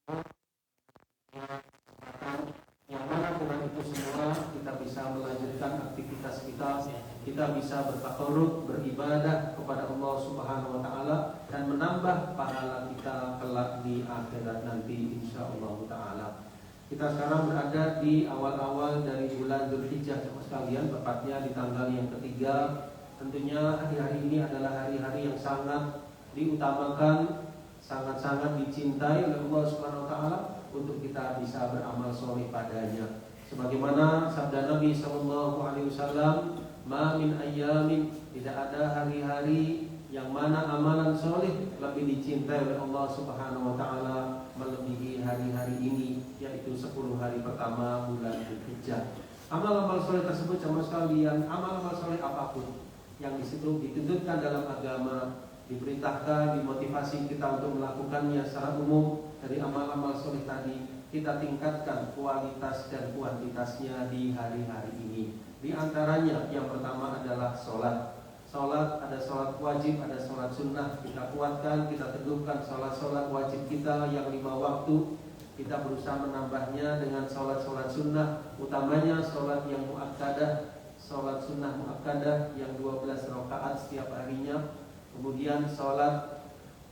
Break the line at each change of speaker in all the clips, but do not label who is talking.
yang mana dengan itu semua kita bisa melanjutkan aktivitas kita bisa bertakarrub, beribadah kepada Allah Subhanahu wa taala dan menambah pahala kita kelak di akhirat nanti insyaallah taala. Kita sekarang berada di awal-awal dari bulan Dzulhijjah sekalian, tepatnya di tanggal yang ketiga. Tentunya hari-hari ini adalah hari-hari yang sangat diutamakan, sangat-sangat dicintai oleh Allah Subhanahu wa taala untuk kita bisa beramal soleh padanya. Sebagaimana sabda Nabi sallallahu alaihi wasallam, "Ma min ayyamin", tidak ada hari-hari yang mana amalan soleh lebih dicintai oleh Allah Subhanahu wa taala melebihi hari-hari ini, yaitu 10 hari pertama bulan Dzulhijjah. Amal-amal soleh tersebut sama sekalian, amal-amal soleh apapun yang di situ dituntutkan dalam agama, diperintahkan, dimotivasi kita untuk melakukannya secara umum. Dari amal-amal soleh tadi kita tingkatkan kualitas dan kuantitasnya di hari-hari ini. Di antaranya yang pertama adalah sholat. Sholat, ada sholat wajib, ada sholat sunnah. Kita kuatkan, kita teguhkan sholat-sholat wajib kita yang 5 waktu. Kita berusaha menambahnya dengan sholat-sholat sunnah, utamanya sholat yang muakkadah, sholat sunnah muakkadah yang 12 rakaat setiap harinya. Kemudian sholat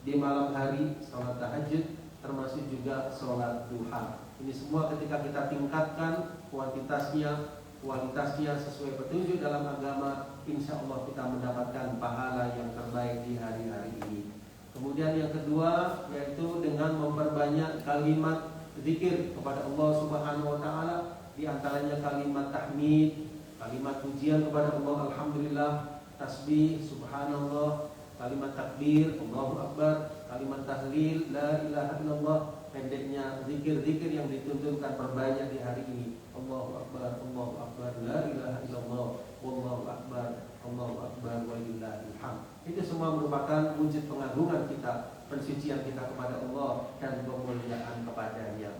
di malam hari, sholat tahajud, termasuk juga sholat duha. Ini semua ketika kita tingkatkan kuantitasnya, kualitasnya sesuai petunjuk dalam agama, insya Allah kita mendapatkan pahala yang terbaik di hari-hari ini. Kemudian yang kedua yaitu dengan memperbanyak kalimat zikir kepada Allah Subhanahu wa taala, di antaranya kalimat tahmid, kalimat pujian kepada Allah, alhamdulillah, tasbih, subhanallah, kalimat takbir, Allahu Akbar, kalimat tahlil, la ilaha illallah. Pendeknya zikir-zikir yang dituntunkan perbanyak di hari ini. Allahu Akbar, Allahu Akbar, la ilaha illallah, Wallahu Akbar, Allahu Akbar, walillahil hamd. Itu semua merupakan wujud pengagungan kita, pensucian kita kepada Allah dan kemuliaan kepadanya.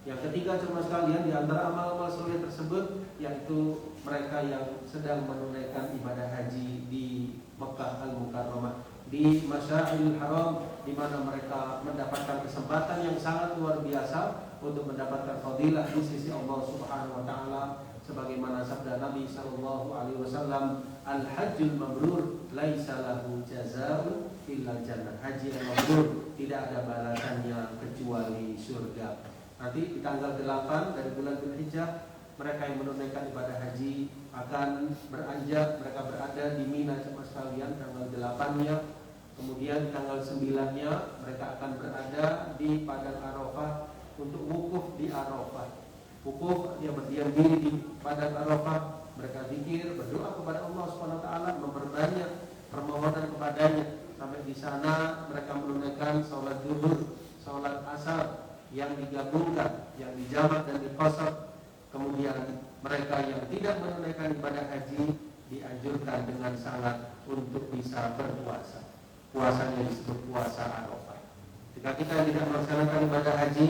Yang ketiga jemaah sekalian, di antara amal-amal soleh tersebut yaitu mereka yang sedang menunaikan ibadah haji di Mekah Al-Mukarramah, di Masyairil Haram, di mana mereka mendapatkan kesempatan yang sangat luar biasa untuk mendapatkan fadilah di sisi Allah Subhanahu wa taala, sebagaimana sabda Nabi sallallahu alaihi wasallam, "Al-hajjul mabrur laisa lahu jazaa'un illa jannah." Haji yang mabrur tidak ada balasannya kecuali surga. Nanti di tanggal 8 dari bulan Dzulhijjah, mereka yang menunaikan ibadah haji akan beranjak, mereka berada di Mina jemaah sekalian tanggal 8-nya. Kemudian tanggal 9-nya mereka akan berada di Padang Arafah untuk wukuf di Arafah. Wukuf, dia berdiam diri di Padang Arafah, mereka zikir, berdoa kepada Allah Subhanahu wa taala, memperbanyak permohonan kepadanya. Sampai di sana mereka menunaikan salat zuhur, salat asar yang digabungkan, yang dijamak dan diqasar. Kemudian mereka yang tidak menunaikan ibadah haji dianjurkan dengan sangat untuk bisa berpuasa. Puasanya disebut puasa Arafah. Jika kita tidak melaksanakan ibadah haji,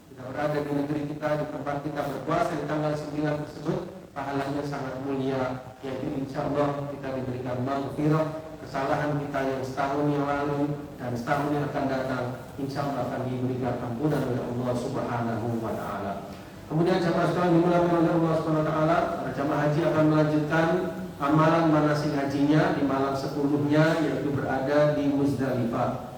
kita berada di negeri kita, di tempat kita berpuasa di tanggal 9 tersebut, pahalanya sangat mulia, yaitu insya Allah kita diberikan maghfirah kesalahan kita yang setahun yang lalu dan setahun yang akan datang, insya Allah akan diberikan ampunan oleh Allah Subhanahu wa taala. Kemudian jemaah sekalian dimulakan oleh Allah Subhanahu wa taala, jemaah haji akan melanjutkan amalan manasik hajinya di malam 10-nya, yaitu berada di Muzdalifah.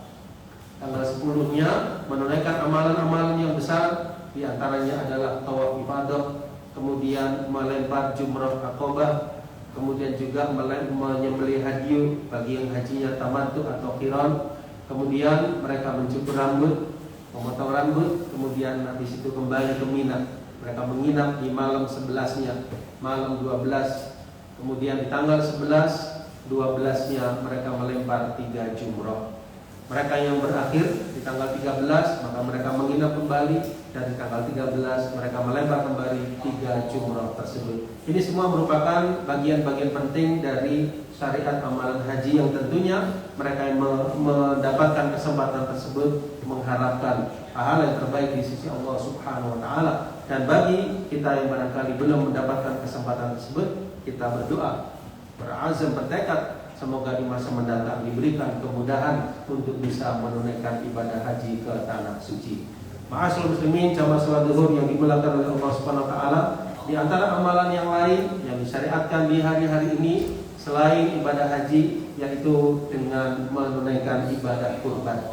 Tanggal 10-nya menunaikan amalan-amalan yang besar, di antaranya adalah tawaf ifadah, kemudian melempar jumrah Aqabah, kemudian juga menyembelih hadyu bagi yang hajinya tamattu atau qiran. Kemudian mereka mencukur rambut, memotong rambut, kemudian habis itu kembali ke Mina. Mereka menginap di malam 11-nya, malam 12. Kemudian di tanggal 11, 12-nya mereka melempar 3 jumrah. Mereka yang berakhir di tanggal 13, maka mereka menginap kembali, dan di tanggal 13 mereka melempar kembali 3 jumrah tersebut. Ini semua merupakan bagian-bagian penting dari syariat amalan haji yang tentunya mereka yang mendapatkan kesempatan tersebut mengharapkan pahala yang terbaik di sisi Allah Subhanahu wa taala. Dan bagi kita yang barangkali belum mendapatkan kesempatan tersebut, kita berdoa, berazam, bertekad, semoga di masa mendatang diberikan kemudahan untuk bisa menunaikan ibadah haji ke tanah suci. Ma'asyiral muslimin, jamaah salat zuhur yang dimuliakan oleh Allah Subhanahu wa taala, di antara amalan yang lain yang disyariatkan di hari-hari ini selain ibadah haji, yaitu dengan menunaikan ibadah kurban.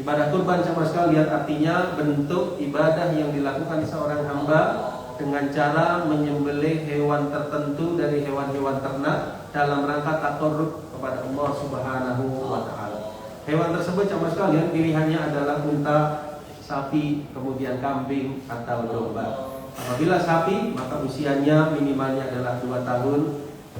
Ibadah kurban jamaah sekalian artinya bentuk ibadah yang dilakukan seorang hamba dengan cara menyembelih hewan tertentu dari hewan-hewan ternak dalam rangka taqarrub kepada Allah Subhanahu wa taala. Hewan tersebut jamaah sekalian pilihannya adalah unta, sapi, kemudian kambing atau domba. Apabila sapi maka usianya minimalnya adalah 2 tahun.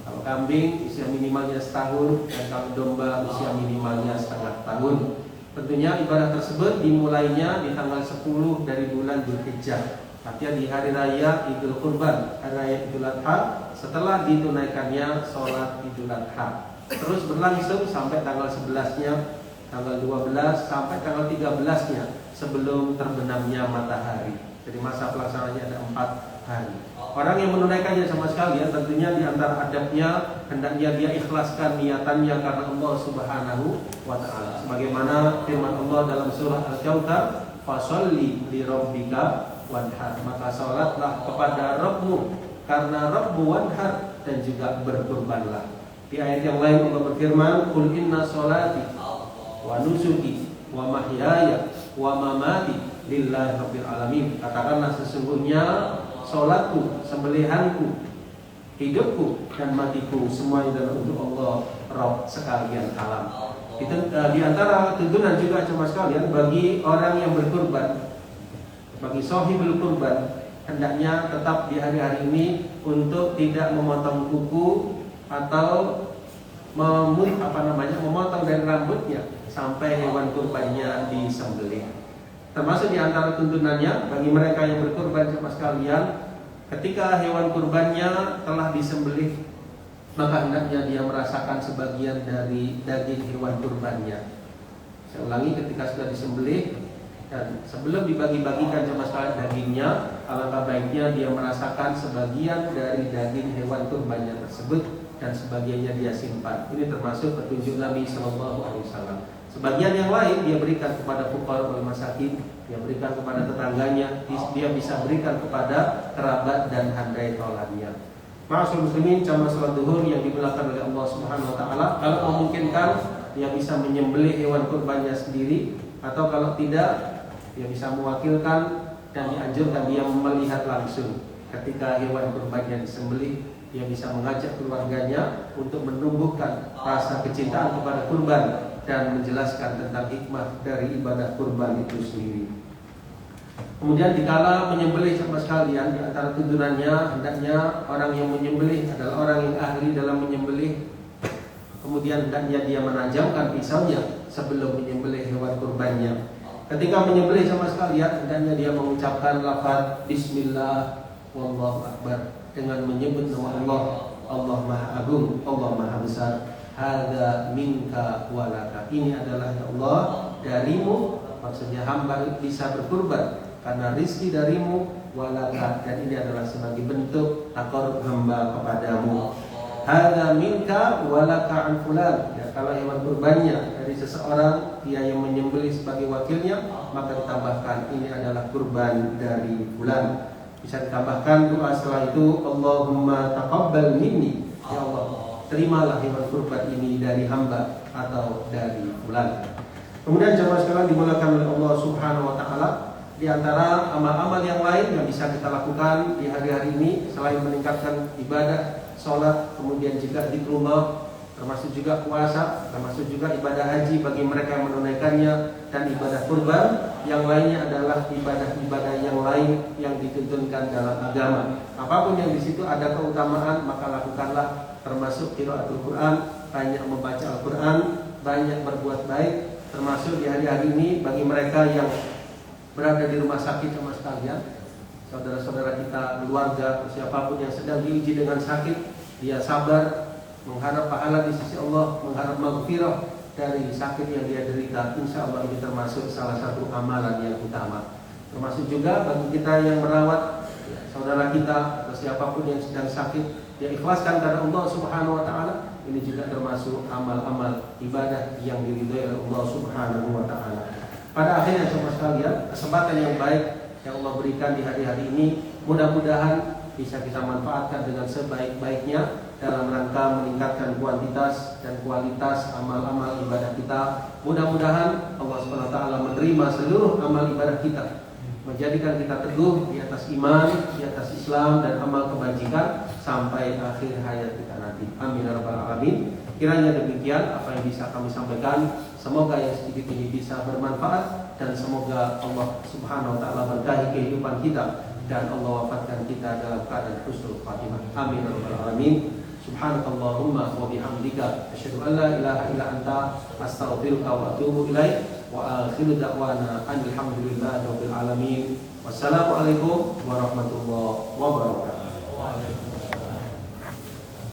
Kalau kambing usia minimalnya setahun, dan kalau domba usia minimalnya setengah tahun. Tentunya ibadah tersebut dimulainya di tanggal 10 dari bulan Dzulhijjah, artinya di hari raya Idul Kurban, hari raya Idul Adha, setelah ditunaikannya sholat Idul Adha. Terus berlangsung sampai tanggal 11-nya, tanggal 12 sampai tanggal 13-nya sebelum terbenamnya matahari. Jadi masa pelaksanaannya ada 4 hari. Orang yang menunaikannya sama sekalian tentunya di antara adabnya hendaknya dia ikhlaskan niatannya karena Allah Subhanahu wa taala. Sebagaimana firman Allah dalam surah Al-Kautsar, "Fasholli li rabbika wanhar." Maka salatlah kepada Rabbmu karena Rabbmu wanhar, dan juga berkurbanlah. Di ayat yang lain Allah berfirman, "Qul inna sholati wa nusuki wa mahyaya wa mamati lillahi rabbil alamin." Katakanlah sesungguhnya salatku, sembelihanku, hidupku dan matiku semuanya adalah untuk Allah Rabb sekalian alam. Itu di antara tuntunan juga jemaah sekalian bagi orang yang berkurban, bagi shahibul kurban, hendaknya tetap di hari-hari ini untuk tidak memotong kuku atau memotong dari rambutnya sampai hewan kurbannya disembelih. Termasuk di antara tuntunannya bagi mereka yang berkurban jemaah sekalian, ketika hewan kurbannya telah disembelih, maka hendaknya dia merasakan sebagian dari daging hewan kurbannya. Saya ulangi, ketika sudah disembelih dan sebelum dibagi-bagikan jemaah sekalian dagingnya, alangkah baiknya dia merasakan sebagian dari daging hewan kurbannya tersebut dan sebagiannya dia simpan. Ini termasuk petunjuk Nabi Sallallahu Alaihi Wasallam. Sebagian yang lain dia berikan kepada fuqara wal masakin, dia berikan kepada tetangganya, dia bisa berikan kepada kerabat dan handai tolannya. Ma'asyiral muslimin, jamaah salat zuhur yang dimuliakan oleh Allah Subhanahu wa taala, kalau memungkinkan dia bisa menyembelih hewan kurbannya sendiri, atau kalau tidak dia bisa mewakilkan dan dianjurkan dia melihat langsung ketika hewan kurbannya disembelih. Dia bisa mengajak keluarganya untuk menumbuhkan rasa kecintaan kepada kurban dan menjelaskan tentang hikmah dari ibadah kurban itu sendiri. Kemudian dikala menyembelih sama sekalian, di antara tuntunannya hendaknya orang yang menyembelih adalah orang yang ahli dalam menyembelih. Kemudian hendaknya dia menajamkan pisaunya sebelum menyembelih hewan kurbannya. Ketika menyembelih sama sekalian, hendaknya dia mengucapkan lafaz Bismillah wallahu akbar, dengan menyebut nama Allah. Allah Maha Agung, Allah Maha Besar. Hadza minka walaka, ini adalah ya Allah darimu, maksudnya hamba bisa berkurban karena rizki darimu, walaka, dan ini adalah sebagai bentuk taqarrub hamba kepadamu. Hadza minka walaka an fulan, ya, kalau hewan kurbannya dari seseorang, dia yang menyembelih sebagai wakilnya, maka ditambahkan ini adalah kurban dari fulan. Bisa ditambahkan doa setelah itu, Allahumma taqabbal minni, ya Allah terimalah hewan kurban ini dari hamba atau dari fulan. Kemudian jemaah sekalian dimuliakan oleh Allah Subhanahu wa taala, di antara amal-amal yang lain yang bisa kita lakukan di hari-hari ini selain meningkatkan ibadah sholat, kemudian juga zikrullah, termasuk juga puasa, termasuk juga ibadah haji bagi mereka yang menunaikannya, dan ibadah kurban. Yang lainnya adalah ibadah-ibadah yang lain yang dituntunkan dalam agama. Apapun yang di situ ada keutamaan, maka lakukanlah, termasuk qiraatul Quran, banyak membaca Al-Quran, banyak berbuat baik, termasuk di hari-hari ini bagi mereka yang berada di rumah sakit sama sekalian, saudara-saudara kita, keluarga, siapapun yang sedang diuji dengan sakit, dia sabar, mengharap pahala di sisi Allah, mengharap maghfirah dari sakit yang dia derita. Insya Allah ini termasuk salah satu amalan yang utama. Termasuk juga bagi kita yang merawat saudara kita atau siapapun yang sedang sakit, dia ikhlaskan karena Allah Subhanahu wa taala. Ini juga termasuk amal-amal ibadah yang diridhai oleh Allah Subhanahu wa taala. Pada akhirnya saudara sekalian, kesempatan yang baik yang Allah berikan di hari-hari ini mudah-mudahan bisa kita manfaatkan dengan sebaik-baiknya dalam rangka meningkatkan kuantitas dan kualitas amal-amal ibadah kita. Mudah-mudahan Allah SWT menerima seluruh amal ibadah kita, menjadikan kita teguh di atas iman, di atas Islam dan amal kebajikan sampai akhir hayat kita nanti. Amin ya rabbal alamin. Kiranya demikian apa yang bisa kami sampaikan. Semoga yang sedikit ini bisa bermanfaat dan semoga Allah Subhanahu wa taala berkahi kehidupan kita dan Allah wafatkan kita dalam keadaan husnul khatimah. Amin ya rabbal alamin. Subhanakallahumma wa bihamdika asyhadu an la ilaha illa anta astaghfiruka wa atubu ilaik. Wa akhiru da'wana alhamdulillahi rabbil alamin. Wassalamualaikum warahmatullahi wabarakatuh.